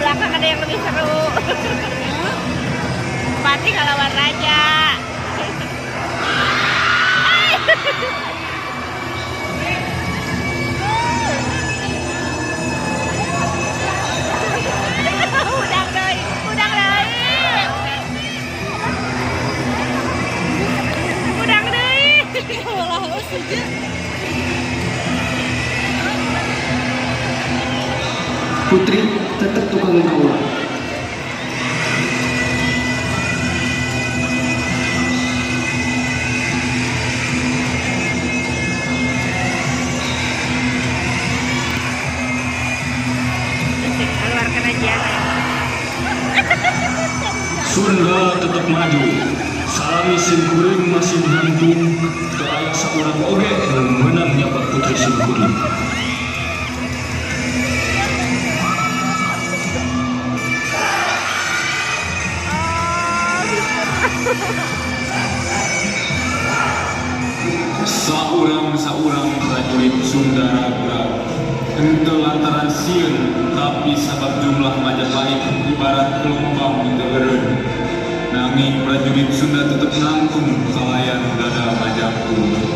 belakang ada yang lebih seru. Pati lawan raja. Udang deui, udang deui. Udang deui. Ulah setuju. Putri tetap tukang tawa. Keluarkan aja. Sunda tetap maju. Salami Simkuring masih gantung ke ayah seorang oge yang menang nyapat Putri Simkuring. Saurang prajurit Sunda ragu-ragu. Ente lantaran sieun, tapi sabab jumlah Majapahit ibarat gelombang di teureun. Nanging prajurit Sunda tetep nangtung kalayan dada Majapahit.